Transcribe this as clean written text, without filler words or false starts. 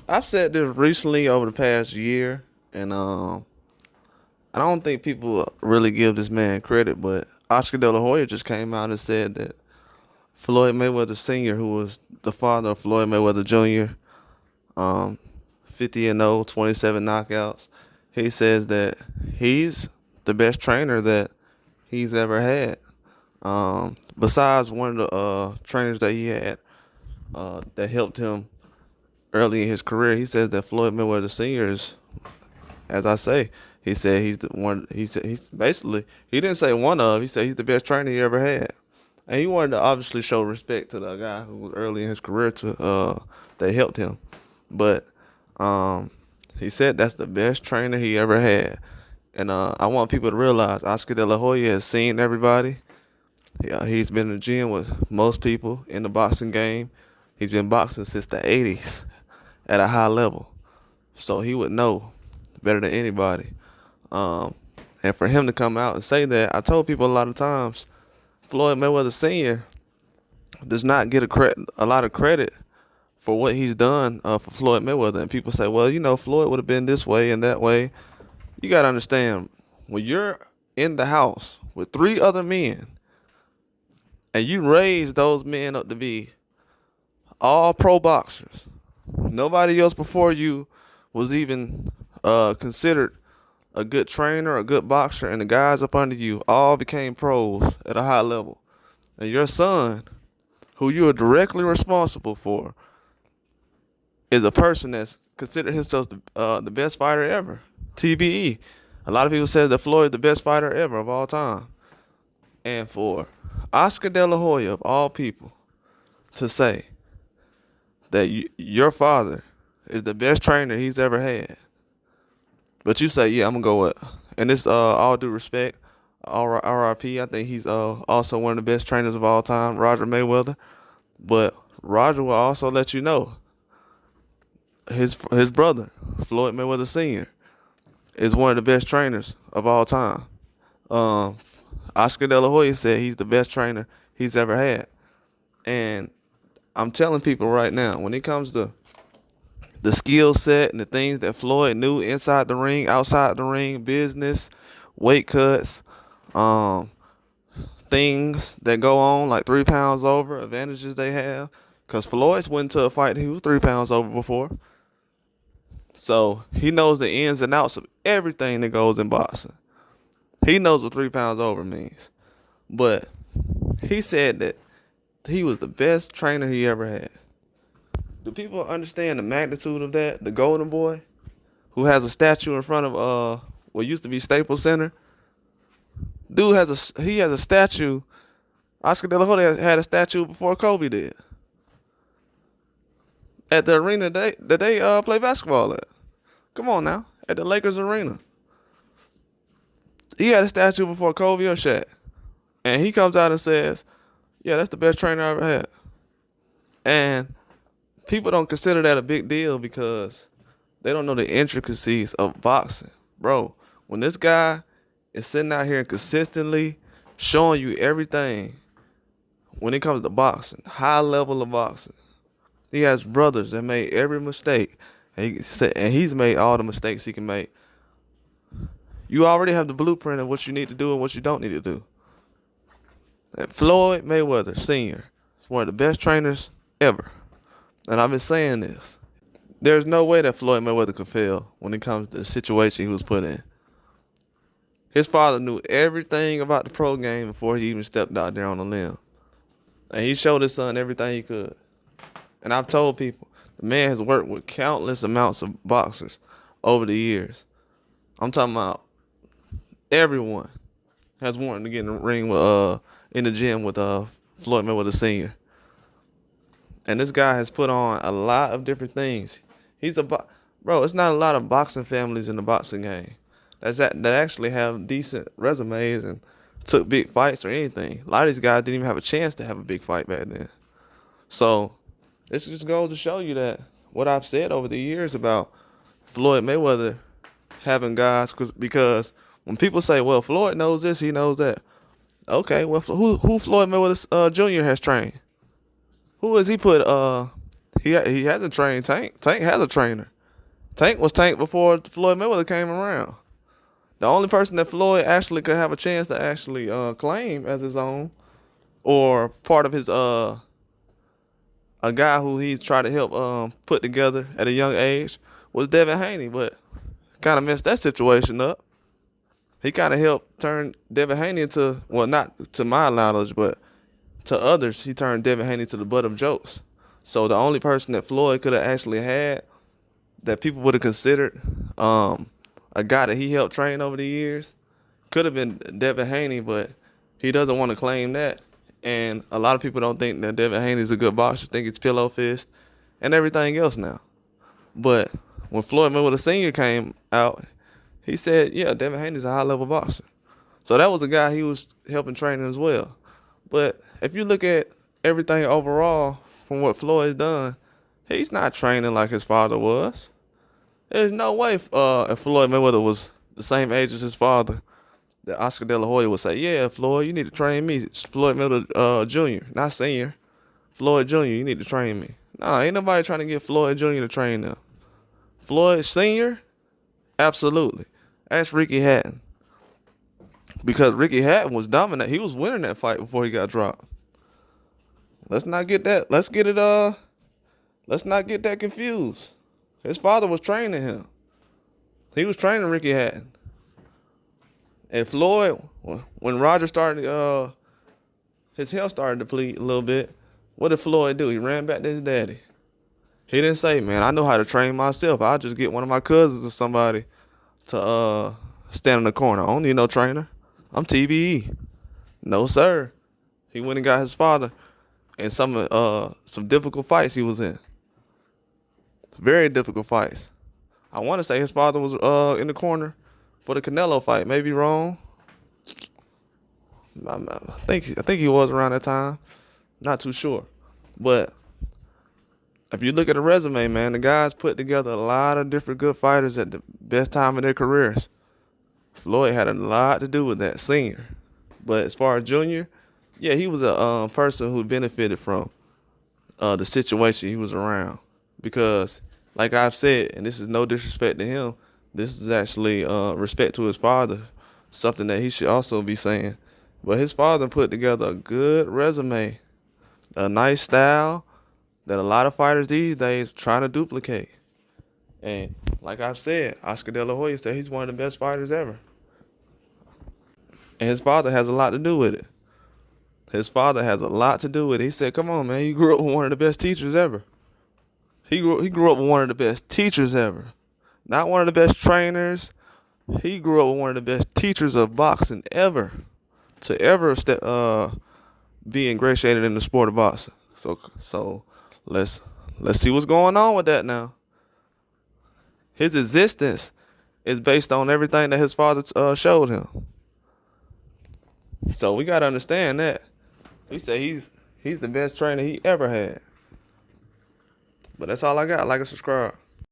I've said this recently over the past year, and I don't think people really give this man credit, but Oscar De La Hoya just came out and said that Floyd Mayweather Sr., who was the father of Floyd Mayweather Jr., um, 50 and 0, 27 knockouts, he says that he's the best trainer that he's ever had. Besides one of the trainers that he had that helped him early in his career, he says that Floyd Mayweather Sr. is, as I say, he said he's the one. He said he's basically, he didn't say one of. He said he's the best trainer he ever had, and he wanted to obviously show respect to the guy who was early in his career to that helped him. But he said that's the best trainer he ever had, and I want people to realize Oscar De La Hoya has seen everybody. He's been in the gym with most people in the boxing game. He's been boxing since the '80s at a high level, so he would know better than anybody. And for him to come out and say that, I told people a lot of times, Floyd Mayweather Sr. does not get a lot of credit for what he's done for Floyd Mayweather. And people say, well, Floyd would have been this way and that way. You got to understand, when you're in the house with three other men and you raise those men up to be all pro boxers, nobody else before you was even considered a good trainer, a good boxer, and the guys up under you all became pros at a high level. And your son, who you are directly responsible for, is a person that's considered himself the best fighter ever. TBE. A lot of people say that Floyd is the best fighter ever of all time. And for Oscar De La Hoya, of all people, to say that your father is the best trainer he's ever had, but you say, yeah, I'm going to go with, and this all due respect, RIP, I think he's also one of the best trainers of all time, Roger Mayweather. But Roger will also let you know his brother, Floyd Mayweather Sr., is one of the best trainers of all time. Oscar De La Hoya said he's the best trainer he's ever had. And I'm telling people right now, when it comes to the skill set and the things that Floyd knew inside the ring, outside the ring, business, weight cuts, things that go on like 3 pounds over, advantages they have. Because Floyd's went to a fight, he was 3 pounds over before. So he knows the ins and outs of everything that goes in boxing. He knows what 3 pounds over means. But he said that he was the best trainer he ever had. Do people understand the magnitude of that? The Golden Boy, who has a statue in front of what used to be Staples Center. Dude has a statue. Oscar De La Hoya had a statue before Kobe did. At the arena that they play basketball at. Come on now, at the Lakers arena. He had a statue before Kobe or Shaq, and he comes out and says, "Yeah, that's the best trainer I ever had." And people don't consider that a big deal because they don't know the intricacies of boxing. Bro, when this guy is sitting out here and consistently showing you everything when it comes to boxing, high level of boxing, he has brothers that made every mistake, and he's made all the mistakes he can make. You already have the blueprint of what you need to do and what you don't need to do. And Floyd Mayweather Sr. is one of the best trainers ever. And I've been saying this. There's no way that Floyd Mayweather could fail when it comes to the situation he was put in. His father knew everything about the pro game before he even stepped out there on the limb. And he showed his son everything he could. And I've told people, the man has worked with countless amounts of boxers over the years. I'm talking about everyone has wanted to get in the ring with in the gym with Floyd Mayweather Sr. And this guy has put on a lot of different things. Bro, it's not a lot of boxing families in the boxing game that actually have decent resumes and took big fights or anything. A lot of these guys didn't even have a chance to have a big fight back then. So this just goes to show you that what I've said over the years about Floyd Mayweather having guys, because when people say, well, Floyd knows this, he knows that. Okay, well, who Floyd Mayweather Jr. has trained? Who has he put He hasn't trained Tank. Tank has a trainer. Tank was Tank before Floyd Mayweather came around. The only person that Floyd actually could have a chance to actually claim as his own or part of his a guy who he's trying to help put together at a young age was Devin Haney, but kind of messed that situation up. He kind of helped turn Devin Haney into, well, not to my knowledge, but to others, he turned Devin Haney to the butt of jokes. So the only person that Floyd could have actually had that people would have considered a guy that he helped train over the years could have been Devin Haney, but he doesn't want to claim that. And a lot of people don't think that Devin Haney's a good boxer, think it's pillow fist and everything else now. But when Floyd Mayweather Sr. came out, he said, yeah, Devin Haney's a high-level boxer. So that was a guy he was helping train as well. But if you look at everything overall from what Floyd's done, he's not training like his father was. There's no way if Floyd Mayweather was the same age as his father, that Oscar De La Hoya would say, yeah, Floyd, you need to train me. It's Floyd Mayweather Jr., not Senior. Floyd Jr., you need to train me. Nah, ain't nobody trying to get Floyd Jr. to train them. Floyd Senior, absolutely. Ask Ricky Hatton. Because Ricky Hatton was dominant. He was winning that fight before he got dropped. Let's not get that. Let's not get that confused. His father was training him. He was training Ricky Hatton. And Floyd, when Roger started, his health started to deplete a little bit, what did Floyd do? He ran back to his daddy. He didn't say, man, I know how to train myself. I'll just get one of my cousins or somebody to stand in the corner. I don't need no trainer. I'm TBE. No, sir. He went and got his father in some difficult fights he was in. Very difficult fights. I want to say his father was in the corner for the Canelo fight. Maybe wrong. I think he was around that time. Not too sure. But if you look at the resume, man, the guys put together a lot of different good fighters at the best time of their careers. Floyd had a lot to do with that, Senior. But as far as Junior, yeah, he was a person who benefited from the situation he was around. Because, like I've said, and this is no disrespect to him, this is actually respect to his father, something that he should also be saying. But his father put together a good resume, a nice style that a lot of fighters these days trying to duplicate. And like I've said, Oscar De La Hoya said he's one of the best fighters ever. And his father has a lot to do with it. His father has a lot to do with it. He said, come on, man, you grew up with one of the best teachers ever. He grew up with one of the best teachers ever. Not one of the best trainers. He grew up with one of the best teachers of boxing ever to ever be ingratiated in the sport of boxing. So let's see what's going on with that now. His existence is based on everything that his father showed him. So we got to understand that. He said he's the best trainer he ever had. But that's all I got. Like and subscribe.